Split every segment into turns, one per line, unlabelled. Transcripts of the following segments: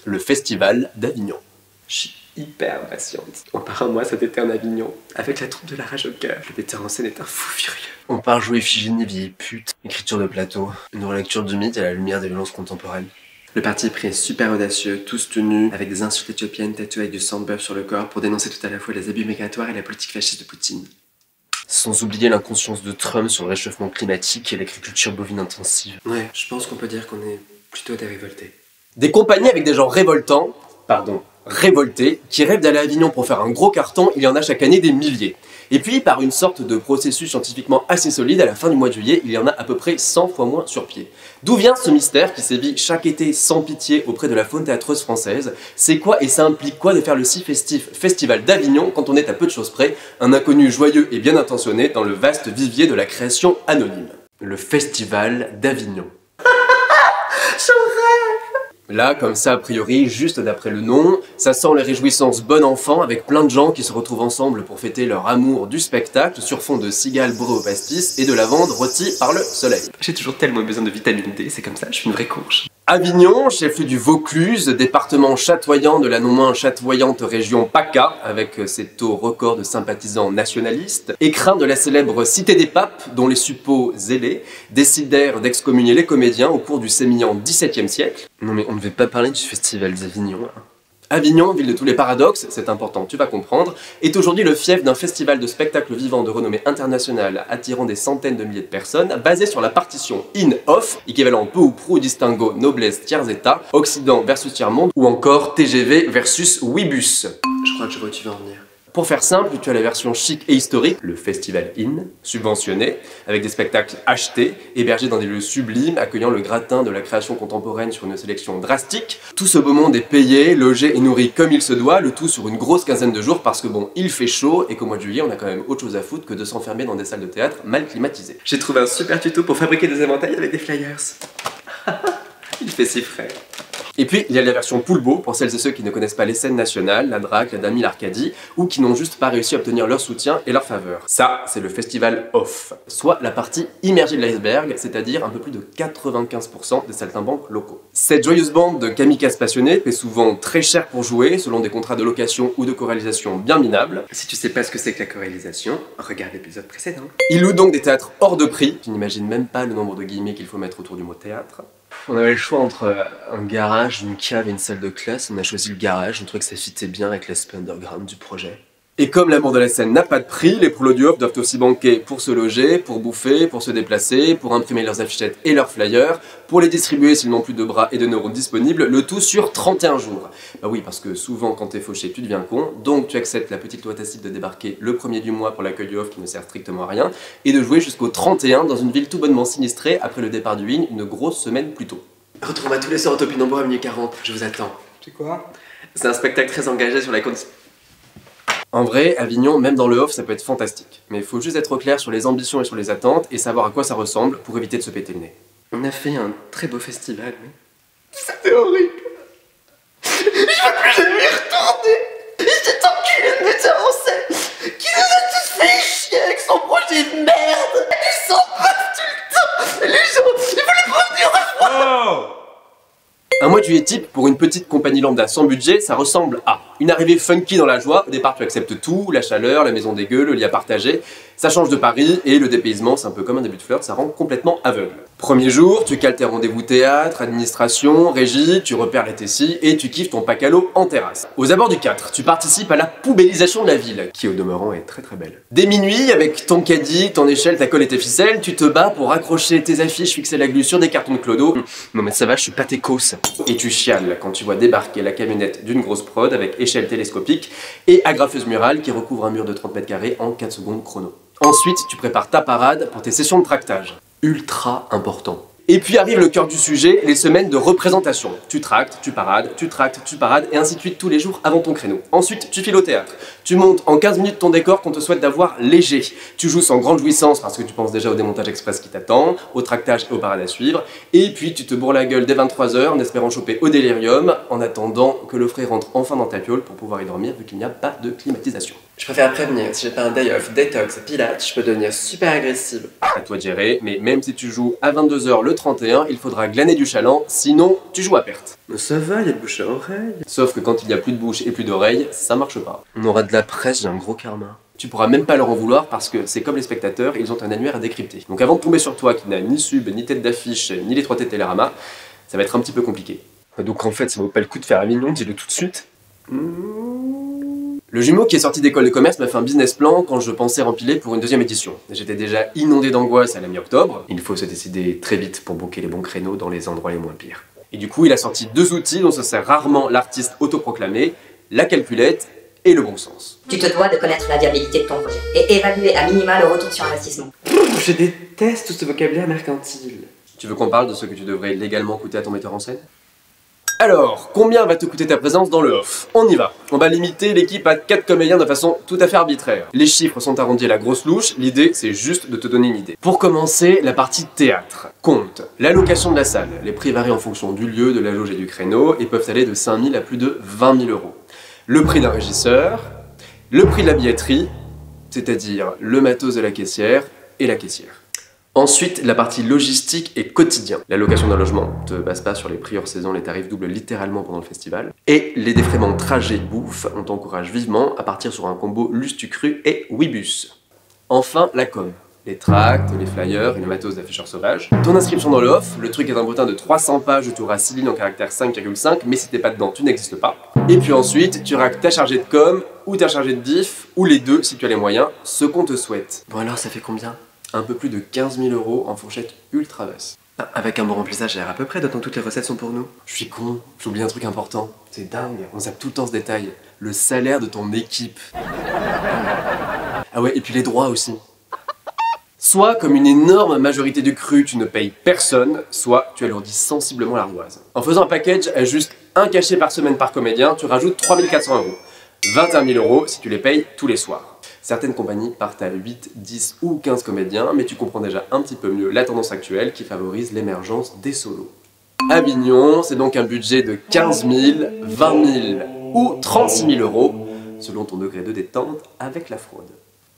le Festival d'Avignon.
Je suis hyper impatiente. On part un mois cet été en Avignon, avec la troupe de la rage au cœur. Le metteur en scène est un fou furieux.
On part jouer Iphigénie, vieille pute, écriture de plateau, une relecture du mythe à la lumière des violences contemporaines.
Le parti pris est super audacieux, tous tenus, avec des insultes éthiopiennes tatouées avec du sang de bœuf sur le corps pour dénoncer tout à la fois les abus migratoires et la politique fasciste de Poutine.
Sans oublier l'inconscience de Trump sur le réchauffement climatique et l'agriculture bovine intensive.
Ouais, je pense qu'on peut dire qu'on est plutôt des révoltés.
Des compagnies avec des gens révoltés, qui rêvent d'aller à Avignon pour faire un gros carton, il y en a chaque année des milliers. Et puis, par une sorte de processus scientifiquement assez solide, à la fin du mois de juillet, il y en a à peu près 100 fois moins sur pied. D'où vient ce mystère qui sévit chaque été sans pitié auprès de la faune théâtreuse française? C'est quoi et ça implique quoi de faire le si festif Festival d'Avignon quand on est à peu de choses près, un inconnu joyeux et bien intentionné dans le vaste vivier de la création anonyme? Le Festival d'Avignon. Là, comme ça, a priori, juste d'après le nom, ça sent les réjouissances bon enfant avec plein de gens qui se retrouvent ensemble pour fêter leur amour du spectacle sur fond de cigales bourrées au pastis et de lavande rôtie par le soleil.
J'ai toujours tellement besoin de vitamine D, c'est comme ça, je suis une vraie courge.
Avignon, chef-lieu du Vaucluse, département chatoyant de la non moins chatoyante région PACA, avec ses taux records de sympathisants nationalistes, écrin de la célèbre Cité des Papes, dont les suppôts zélés décidèrent d'excommunier les comédiens au cours du sémillant XVIIe siècle. Non mais on ne devait pas parler du Festival d'Avignon là. Avignon, ville de tous les paradoxes, c'est important, tu vas comprendre, est aujourd'hui le fief d'un festival de spectacles vivants de renommée internationale attirant des centaines de milliers de personnes, basé sur la partition in-off, équivalent peu ou prou au distinguo noblesse tiers-état, Occident versus tiers-monde, ou encore TGV versus Ouibus.
Je crois que je vois où tu veux en venir.
Pour faire simple, tu as la version chic et historique, le Festival In, subventionné, avec des spectacles achetés, hébergés dans des lieux sublimes, accueillant le gratin de la création contemporaine sur une sélection drastique. Tout ce beau monde est payé, logé et nourri comme il se doit, le tout sur une grosse quinzaine de jours parce que bon, il fait chaud et qu'au mois de juillet, on a quand même autre chose à foutre que de s'enfermer dans des salles de théâtre mal climatisées.
J'ai trouvé un super tuto pour fabriquer des éventails avec des flyers. Il fait si frais.
Et puis, il y a la version Poulbeau, pour celles et ceux qui ne connaissent pas les scènes nationales, la drague, la Dame, l'Arcadie, ou qui n'ont juste pas réussi à obtenir leur soutien et leur faveur. Ça, c'est le Festival Off, soit la partie immergée de l'iceberg, c'est-à-dire un peu plus de 95% des saltimbanques locaux. Cette joyeuse bande de kamikazes passionnés paie souvent très cher pour jouer, selon des contrats de location ou de chorélisation bien minables.
Si tu sais pas ce que c'est que la chorélisation, regarde l'épisode précédent.
Ils louent donc des théâtres hors de prix, tu n'imagines même pas le nombre de guillemets qu'il faut mettre autour du mot théâtre. On avait le choix entre un garage, une cave et une salle de classe. On a choisi le garage, on trouvait que ça fitait bien avec l'aspect underground du projet. Et comme l'amour de la scène n'a pas de prix, les pros du off doivent aussi banquer pour se loger, pour bouffer, pour se déplacer, pour imprimer leurs affichettes et leurs flyers, pour les distribuer s'ils n'ont plus de bras et de neurones disponibles, le tout sur 31 jours. Bah oui, parce que souvent quand t'es fauché, tu deviens con, donc tu acceptes la petite loi tacite de débarquer le premier du mois pour l'accueil du off qui ne sert strictement à rien, et de jouer jusqu'au 31 dans une ville tout bonnement sinistrée après le départ du In une grosse semaine plus tôt.
Retrouve-moi tous les soirs au Topinambour à minuit 40, je vous attends.
C'est quoi?
C'est un spectacle très engagé sur la condition.
En vrai, Avignon, même dans le off, ça peut être fantastique. Mais il faut juste être au clair sur les ambitions et sur les attentes et savoir à quoi ça ressemble pour éviter de se péter le nez.
On a fait un très beau festival, mais...
C'était horrible. Je veux plus jamais y retourner. Et cet enculé de metteur en scène qui nous a tous fait chier avec son projet de merde. Il s'en passe tout le temps. Et les gens, il faut les prévenir de fois.
Un mois de juillet type pour une petite compagnie lambda sans budget, ça ressemble à une arrivée funky dans la joie. Au départ, tu acceptes tout, la chaleur, la maison des gueux, le lit à partager. Ça change de Paris et le dépaysement, c'est un peu comme un début de flirt, ça rend complètement aveugle. Premier jour, tu cales tes rendez-vous théâtre, administration, régie, tu repères les tessis et tu kiffes ton pacalo en terrasse. Aux abords du 4, tu participes à la poubellisation de la ville, qui au demeurant est très très belle. Dès minuit, avec ton caddie, ton échelle, ta colle et tes ficelles, tu te bats pour accrocher tes affiches, fixer la glu sur des cartons de clodo. Non mais ça va, je suis pas tes cosses. Et tu chiales quand tu vois débarquer la camionnette d'une grosse prod avec échelle télescopique et agrafeuse murale qui recouvre un mur de 30 mètres carrés en 4 secondes chrono. Ensuite, tu prépares ta parade pour tes sessions de tractage. Ultra important. Et puis arrive le cœur du sujet, les semaines de représentation. Tu tractes, tu parades, tu tractes, tu parades, et ainsi de suite tous les jours avant ton créneau. Ensuite, tu files au théâtre. Tu montes en 15 minutes ton décor qu'on te souhaite d'avoir léger. Tu joues sans grande jouissance parce que tu penses déjà au démontage express qui t'attend, au tractage et aux parades à suivre. Et puis tu te bourres la gueule dès 23 h en espérant choper au délirium, en attendant que le frais rentre enfin dans ta piole pour pouvoir y dormir vu qu'il n'y a pas de climatisation.
Je préfère prévenir, si j'ai pas un day off, détox, pilates, je peux devenir super agressive.
À toi de gérer, mais même si tu joues à 22 h le 31, il faudra glaner du chaland, sinon tu joues à perte.
Mais ça va, il y a de bouche à oreille.
Sauf que quand il y a plus de bouche et plus d'oreilles, ça marche pas.
On aura de la presse, j'ai un gros karma.
Tu pourras même pas leur en vouloir parce que c'est comme les spectateurs, ils ont un annuaire à décrypter. Donc avant de tomber sur toi qui n'a ni sub, ni tête d'affiche, ni les 3 têtes Télérama, ça va être un petit peu compliqué.
Donc en fait, ça vaut pas le coup de faire Avignon, dis-le tout de suite.
Le jumeau qui est sorti d'école de commerce m'a fait un business plan quand je pensais rempiler pour une deuxième édition. J'étais déjà inondé d'angoisse à la mi-octobre. Il faut se décider très vite pour booker les bons créneaux dans les endroits les moins pires. Et du coup, il a sorti 2 outils dont se sert rarement l'artiste autoproclamé, la calculette et le bon sens.
Tu te dois de connaître la viabilité de ton projet et évaluer à minima le retour sur investissement.
Je déteste tout ce vocabulaire mercantile.
Tu veux qu'on parle de ce que tu devrais légalement coûter à ton metteur en scène ? Alors, combien va te coûter ta présence dans le off? On y va. On va limiter l'équipe à 4 comédiens de façon tout à fait arbitraire. Les chiffres sont arrondis à la grosse louche, l'idée c'est juste de te donner une idée. Pour commencer, la partie théâtre compte la location de la salle. Les prix varient en fonction du lieu, de la jauge et du créneau et peuvent aller de 5 000 à plus de 20 000 euros. Le prix d'un régisseur, le prix de la billetterie, c'est-à-dire le matos de la caissière et la caissière. Ensuite, la partie logistique et quotidien. La location d'un logement, te base pas sur les prix hors saison, les tarifs doublent littéralement pendant le festival. Et les défraiements trajet bouffe, on t'encourage vivement à partir sur un combo Lustucru et Webus. Enfin, la com. Les tracts, les flyers et le matos d'afficheurs sauvages. Ton inscription dans le off, le truc est un bottin de 300 pages autour à 6 lignes en caractère 5,5, mais si t'es pas dedans, tu n'existes pas. Et puis ensuite, tu raques ta chargée de com, ou ta chargée de diff, ou les deux si tu as les moyens, ce qu'on te souhaite.
Bon alors, ça fait combien?
Un peu plus de 15 000 euros en fourchette ultra basse.
Ah, avec un bon remplissage, ça ira à peu près, d'autant que toutes les recettes sont pour nous.
Je suis con, j'oublie un truc important. C'est dingue, on zappe tout le temps ce détail. Le salaire de ton équipe. Ah ouais, et puis les droits aussi. Soit, comme une énorme majorité du cru, tu ne payes personne, soit tu alourdis sensiblement l'ardoise. En faisant un package à juste un cachet par semaine par comédien, tu rajoutes 3 400 euros. 21 000 euros si tu les payes tous les soirs. Certaines compagnies partent à 8, 10 ou 15 comédiens, mais tu comprends déjà un petit peu mieux la tendance actuelle qui favorise l'émergence des solos. Avignon, c'est donc un budget de 15 000, 20 000 ou 36 000 euros, selon ton degré de détente avec la fraude.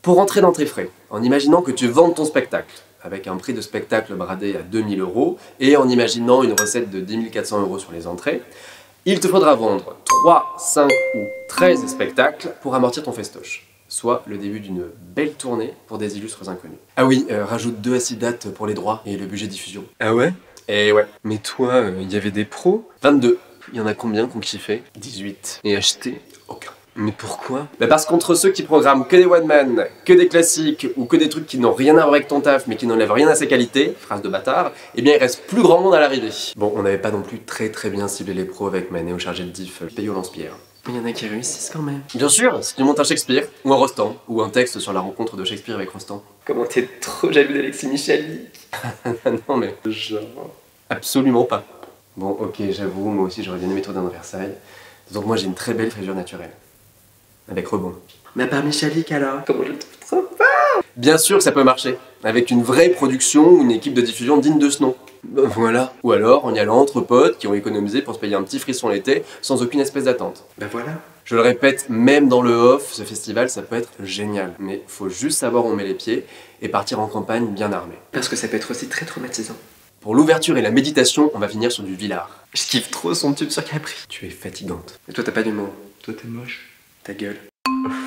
Pour rentrer dans tes frais, en imaginant que tu vendes ton spectacle, avec un prix de spectacle bradé à 2 000 euros, et en imaginant une recette de 10 400 euros sur les entrées, il te faudra vendre 3, 5 ou 13 spectacles pour amortir ton festoche. Soit le début d'une belle tournée pour des illustres inconnus. Ah oui, rajoute 2 à 6 dates pour les droits et le budget diffusion.
Ah ouais?
Et ouais.
Mais toi, il y avait des pros?
22.
Il y en a combien qu'on kiffait?
18.
Et acheté?
Aucun.
Mais pourquoi?
Bah parce qu'entre ceux qui programment que des one-man, que des classiques ou que des trucs qui n'ont rien à voir avec ton taf mais qui n'enlèvent rien à ses qualités, phrase de bâtard, eh bien il reste plus grand monde à l'arrivée. Bon, on n'avait pas non plus très bien ciblé les pros avec ma néo-chargée de diff payé au lance-pierre.
Il y en a qui réussissent quand même.
Bien sûr, si tu montes un Shakespeare, ou un Rostand, ou un texte sur la rencontre de Shakespeare avec Rostand.
Comment t'es trop jaloux d'Alexis Michalik?
Non mais...
Genre...
Absolument pas. Bon, ok, j'avoue, moi aussi j'aurais bien aimé tourner dans Versailles. Donc moi j'ai une très belle frisure naturelle. Avec rebond.
Mais à part Michalik alors? Comment je le trouve trop fort?
Bien sûr que ça peut marcher. Avec une vraie production ou une équipe de diffusion digne de ce nom.
Voilà.
Ou alors en y allant entre potes qui ont économisé pour se payer un petit frisson l'été sans aucune espèce d'attente.
Ben voilà.
Je le répète, même dans le off, ce festival ça peut être génial. Mais faut juste savoir où on met les pieds et partir en campagne bien armé.
Parce que ça peut être aussi très traumatisant.
Pour l'ouverture et la méditation, on va finir sur du Villard.
Je kiffe trop son tube sur Capri.
Tu es fatigante.
Et toi t'as pas d'humour. Toi t'es moche. Ta gueule.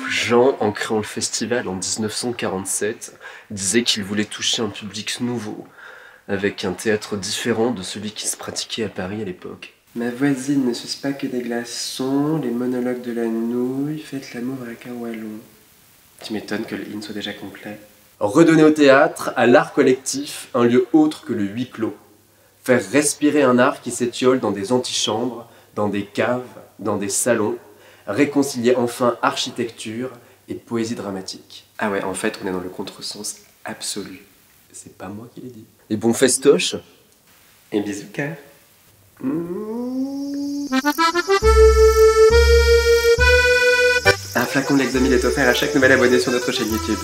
Jean, en créant le festival en 1947, disait qu'il voulait toucher un public nouveau, avec un théâtre différent de celui qui se pratiquait à Paris à l'époque.
Ma voisine ne suce pas que des glaçons, les monologues de la nouille, faites l'amour avec un wallon. Tu m'étonnes que le in soit déjà complet.
Redonner au théâtre, à l'art collectif, un lieu autre que le huis clos. Faire respirer un art qui s'étiole dans des antichambres, dans des caves, dans des salons. Réconcilier enfin architecture et poésie dramatique.
Ah ouais, en fait, on est dans le contresens absolu.
C'est pas moi qui l'ai dit. Et bon festoche.
Et bisous, cœur. Un flacon de l'Exomil est offert à chaque nouvel abonné sur notre chaîne YouTube.